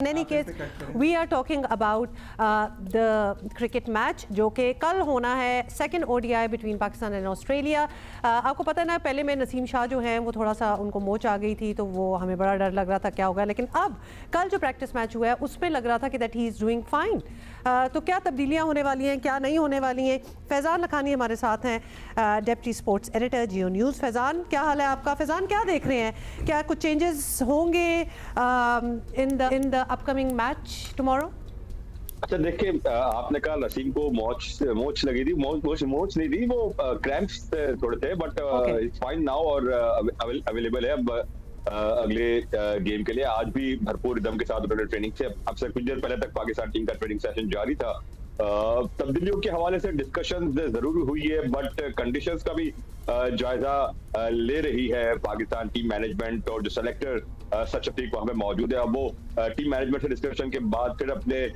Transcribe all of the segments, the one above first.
In any case, we are talking about the cricket match जो कि कल होना है, second ODI between Pakistan and Australia. आपको पता है ना, पहले में नसीम शाह जो हैं वो थोड़ा सा उनको मोच आ गई थी, तो वो हमें बड़ा डर लग रहा था क्या होगा, लेकिन अब कल जो प्रैक्टिस मैच हुआ है उसमें लग रहा था कि that he is doing fine. तो क्या तब्दीलियाँ होने वाली हैं, क्या नहीं होने वाली हैं? फैज़ान लखानी हमारे साथ हैं, डेप्टी स्पोर्ट्स एडिटर जियो न्यूज़. फैज़ान, क्या हाल है आपका? फैज़ान, क्या देख रहे हैं, क्या कुछ चेंजेस होंगे in the upcoming match tomorrow? अच्छा देखिए, आपने कहा नसीम को मोच लगी थी. मोच नहीं थी, वो क्रैम्प्स थोड़े थे, बट इट्स फाइन नाउ और अवेलेबल है अब अगले गेम के लिए. आज भी भरपूर रिदम के साथ उन्होंने ट्रेनिंग से अब से कुछ देर पहले तक पाकिस्तान टीम का ट्रेनिंग सेशन जारी था. तब्दीलियों के हवाले से डिस्कशन जरूर हुई है, बट कंडीशंस का भी जायजा ले रही है पाकिस्तान टीम मैनेजमेंट, और जो सेलेक्टर सच अतीक वहां पे मौजूद है. अब वो टीम मैनेजमेंट से डिस्कशन के बाद फिर अपने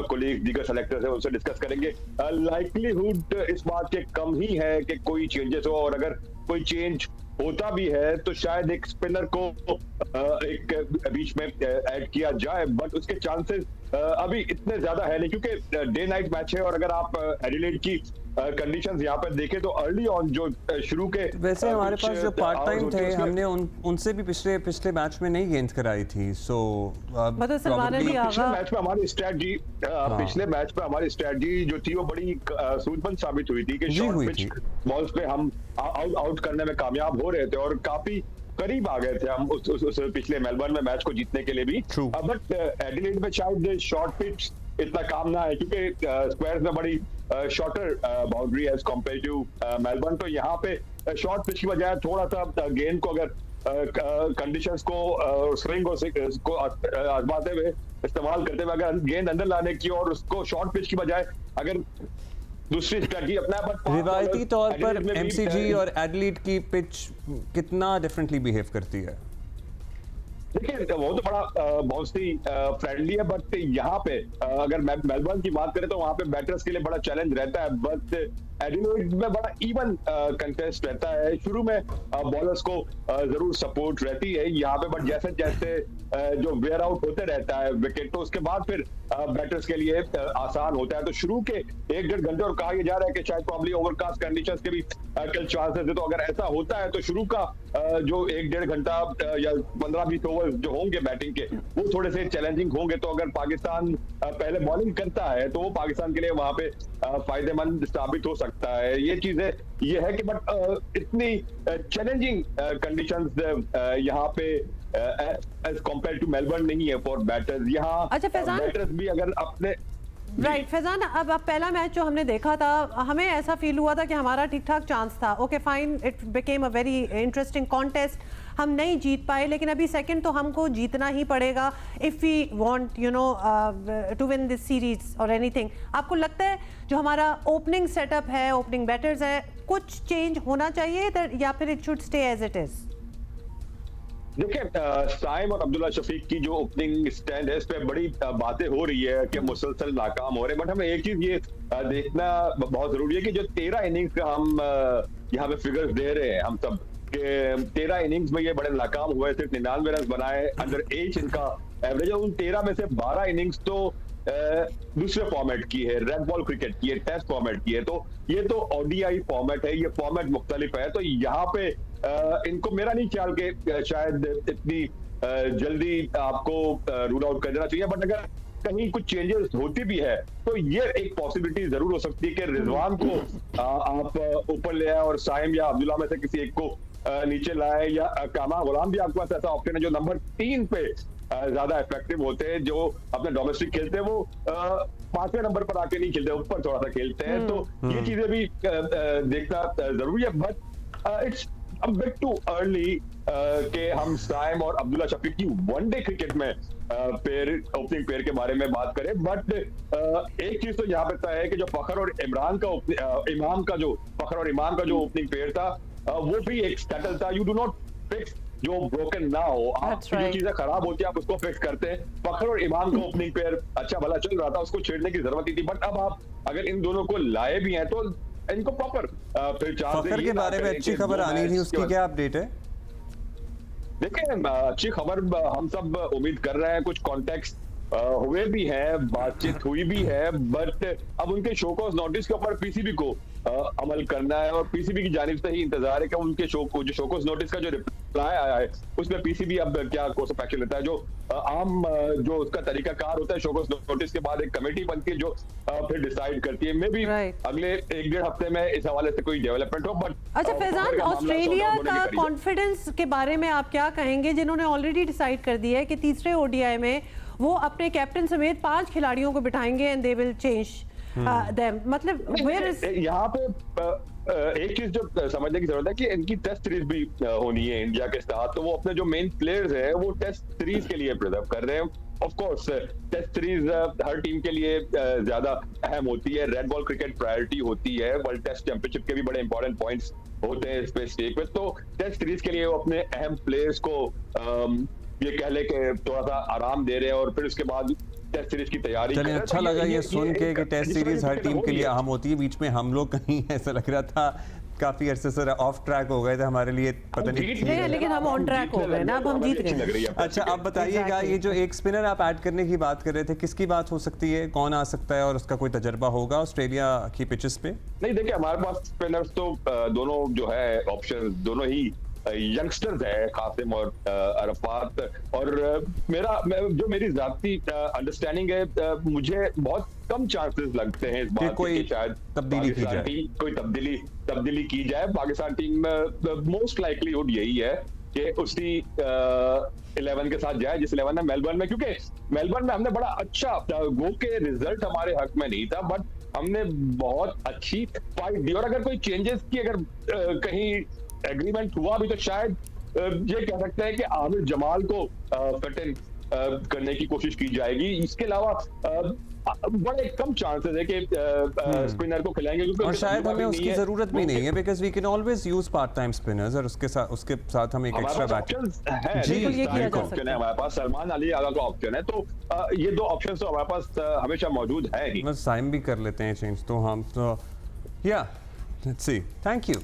कोलीग दीगर सेलेक्टर्स है उनसे डिस्कस करेंगे. लाइकलीहुड इस बात के कम ही है कि कोई चेंजेस हो, और अगर कोई चेंज होता भी है तो शायद एक स्पिनर को एक बीच में ऐड किया जाए, बट उसके चांसेस अभी इतने ज्यादा है नहीं, क्योंकि डे नाइट मैच है. और अगर आप एडिलेड की कंडीशंस यहाँ पर देखें तो अर्ली ऑन जो शुरू के वैसे हमारे पास जो पार्ट टाइम थे, हमने उनसे भी पिछले मैच में नहीं गेंद कराई थी. सो पिछले मैच में हमारी स्ट्रेटजी जो थी वो बड़ी सूझबूझ साबित हुई थी कि शॉर्ट पिच बॉल्स पे हम आउट करने में कामयाब हो रहे थे, और काफी करीब आ गए थे हम उस पिछले मेलबर्न में मैच को जीतने के लिए भी. बट एडिलेड में शायद शॉर्ट पिच इतना काम ना है, क्योंकि स्क्वायर्स में बड़ी शॉर्टर बाउंड्री है एज कंपेयर टू मेलबर्न. तो यहाँ पे शॉर्ट पिच की बजाय थोड़ा सा गेंद को अगर कंडीशंस को स्विंग को आजमाते हुए इस्तेमाल करते हुए अगर गेंद अंदर लाने की, और उसको शॉर्ट पिच की बजाय अगर दूसरी स्ट्रेटजी अपना रिवायती तौर पर एमसीजी और एडिलेड की पिच कितना डिफरेंटली बिहेव करती है? देखिए, वो तो बड़ा बहुत सी फ्रेंडली है, बट यहाँ पे अगर मेलबर्न की बात करें तो वहाँ पे बैटर्स के लिए बड़ा चैलेंज रहता है. बट एडिलेड में बड़ा इवन कंटेस्ट रहता है. शुरू में बॉलर्स को जरूर सपोर्ट रहती है यहाँ पे, बट जैसे जैसे जो वेयर आउट होते रहता है विकेट, तो उसके बाद फिर बैटर्स के लिए आसान होता है. तो शुरू के 1-1.5 घंटे, और कहा यह जा रहा है कि शायद प्रॉब्ली ओवरकास्ट कंडीशंस के भी कल चांसेस है, तो अगर ऐसा होता है तो शुरू का जो 1-1.5 घंटा या 15-20 ओवर जो होंगे बैटिंग के, वो थोड़े से चैलेंजिंग होंगे. तो अगर पाकिस्तान पहले बॉलिंग करता है तो वो पाकिस्तान के लिए वहां पे फायदेमंद साबित हो सकता है. ये चीजें ये है कि बट इतनी चैलेंजिंग कंडीशंस यहाँ पे एज कंपेयर टू मेलबर्न नहीं है फॉर बैटर्स. यहाँ बैटर्स भी अगर अपने राइट फैजान, अब पहला मैच जो हमने देखा था, हमें ऐसा फील हुआ था कि हमारा ठीक ठाक चांस था. Okay fine, it became a very interesting contest. हम नहीं जीत पाए, लेकिन अभी सेकंड तो हमको जीतना ही पड़ेगा if we want to win this series और एनीथिंग. आपको लगता है जो हमारा ओपनिंग सेटअप है, ओपनिंग बैटर्स है, कुछ चेंज होना चाहिए या फिर it should stay as it is? देखिए, साइम और अब्दुल्ला शफीक की जो ओपनिंग स्टैंड है, इस पे बड़ी बातें हो रही है कि मुसलसल नाकाम हो रहे हैं. बट हमें एक चीज ये देखना बहुत जरूरी है कि जो 13 इनिंग्स का हम यहाँ पे फिगर्स दे रहे हैं हम सब, कि 13 इनिंग्स में ये बड़े नाकाम हुए, सिर्फ 99 रन बनाए, अंडर 8 इनका एवरेज है. उन 13 में से 12 इनिंग्स तो दूसरे फॉर्मेट की है, रेड बॉल क्रिकेट की है, टेस्ट फॉर्मेट की है. तो ये तो ओडीआई फॉर्मेट है, ये फॉर्मेट मुख्तलिफ है. तो यहाँ पे इनको मेरा नहीं ख्याल के शायद इतनी जल्दी आपको रूल आउट कर देना चाहिए. बट अगर कहीं कुछ चेंजेस होती भी है तो ये एक पॉसिबिलिटी जरूर हो सकती है कि रिजवान को आप ऊपर ले आए और साइम या अब्दुल्ला में से किसी एक को नीचे लाए, या कामा गुलाम भी आपके पास ऐसा ऑप्शन है जो नंबर 3 पे ज्यादा इफेक्टिव होते हैं, जो अपने डोमेस्टिक खेलते हैं, वो 5वें नंबर पर आके नहीं खेलते, ऊपर थोड़ा सा खेलते हैं. तो ये चीजें भी देखना जरूरी है. But it's a bit too early कि हम साइम और अब्दुल्ला शफीक की वनडे क्रिकेट में ओपनिंग पेयर के बारे में बात करें. बट एक चीज तो यहाँ पे तय है कि जो फखर और इमरान का जो ओपनिंग पेयर था, वो भी एक स्टैटल था. यू डू नॉट फिक्स जो ब्रोकन ना हो, आप जो चीजें खराब होती है आप उसको फिक्स करते हैं. फखर और इमाम का ओपनिंग पेयर अच्छा भला चल रहा था, उसको छेड़ने की जरूरत नहीं थी. बट अब आप अगर इन दोनों को लाए भी हैं तो इनको प्रॉपर फिर फखर के बारे में अच्छी खबर आनी थी, उसकी क्या अपडेट है? देखिए, अच्छी खबर हम सब उम्मीद कर रहे हैं. कुछ कॉन्टेक्स्ट हुए भी हैं, बातचीत हुई भी है, बट अब उनके शोकॉज नोटिस के ऊपर पीसीबी को अमल करना है और पीसीबी की जानिब से ही इंतजार है कि उनके जो शोकॉज नोटिस का जो रिप्लाई आया है उसमें पीसीबी अब क्या कोर्स ऑफ एक्शन लेता है। जो आम जो उसका तरीकाकार होता है, शोकॉज नोटिस के बाद एक कमेटी बनती है जो फिर डिसाइड करती है। मे बी अगले 1-1.5 हफ्ते में इस हवाले से कोई डेवलपमेंट हो। बट अच्छा फैजान, ऑस्ट्रेलिया का कॉन्फिडेंस के बारे में आप क्या कहेंगे, जिन्होंने ऑलरेडी डिसाइड कर दिया है कि तीसरे ओडीआई में वो अपने कैप्टन समेत 5 खिलाड़ियों को बिठाएंगे and they will change them, मतलब यहाँ पे एक चीज जो समझने की जरूरत है कि इनकी टेस्ट सीरीज भी होनी है इंडिया के साथ, तो वो अपने जो मेन प्लेयर्स हैं वो टेस्ट सीरीज के लिए प्रिजर्व कर रहे हैं। ऑफ कोर्स टेस्ट सीरीज हर टीम के लिए ज्यादा अहम होती है, रेड बॉल क्रिकेट प्रायोरिटी होती है, वर्ल्ड टेस्ट चैंपियनशिप के भी बड़े इंपॉर्टेंट पॉइंट्स होते हैं इस पे स्टेक पे। तो टेस्ट सीरीज के लिए वो अपने अहम प्लेयर्स को ये कह ले कि थोड़ा सा आराम दे रहे हैं और फिर उसके बाद टेस्ट सीरीज की तैयारी। चलिए, अच्छा लगा ये सुन के कि टेस्ट सीरीज हर टीम के लिए अहम होती है। बीच में हम लोग कहीं ऐसा लग रहा था काफी अरसे से ऑफ ट्रैक हो गए थे, हमारे लिए पता नहीं, लेकिन हम ऑन ट्रैक हो गए ना, अब हम जीत गए। अच्छा, अब बताइएगा ये जो एक स्पिनर आप ऐड करने की बात कर रहे थे, किसकी बात हो सकती है, कौन आ सकता है और उसका कोई तजर्बा होगा ऑस्ट्रेलिया की पिचेस पे? नहीं, देखिए हमारे पास स्पिनर्स तो दोनों जो है ऑप्शन दोनों ही यंगस्टर्स है, कासिम और अरफात। और मेरी जाती अंडरस्टैंडिंग है, मुझे बहुत कम चांसेस लगते हैं इस बात कोई शायद तब्दीली की जाए, कोई तब्दीली की जाए। पाकिस्तान टीम में मोस्ट लाइकलीहुड यही है कि उसी 11 के साथ जाए जिस 11 में मेलबर्न में, क्योंकि मेलबर्न में हमने बड़ा अच्छा गो के रिजल्ट हमारे हक में नहीं था, बट हमने बहुत अच्छी फाइट दी। और अगर कोई चेंजेस की अगर कहीं एग्रीमेंट हुआ भी तो शायद ये कह सकते हैं कि आमिर जमाल को फिट इन करने की कोशिश की जाएगी। इसके अलावा बड़े कम चांसेस है कि स्पिनर को खिलाएंगे, क्योंकि और शायद हमें उसकी जरूरत भी नहीं है, because we can always use part time spinners और उसके साथ हम एक एक्स्ट्रा बैटर जी ये किया जा सकता है। हमारे पास सलमान अली आगा का ऑप्शन है, तो ये दो ऑप्शन तो हमारे पास हमेशा मौजूद है ही। बस साइन भी कर लेते हैं चेंज, तो हम तो या लेट्स सी। Thank you.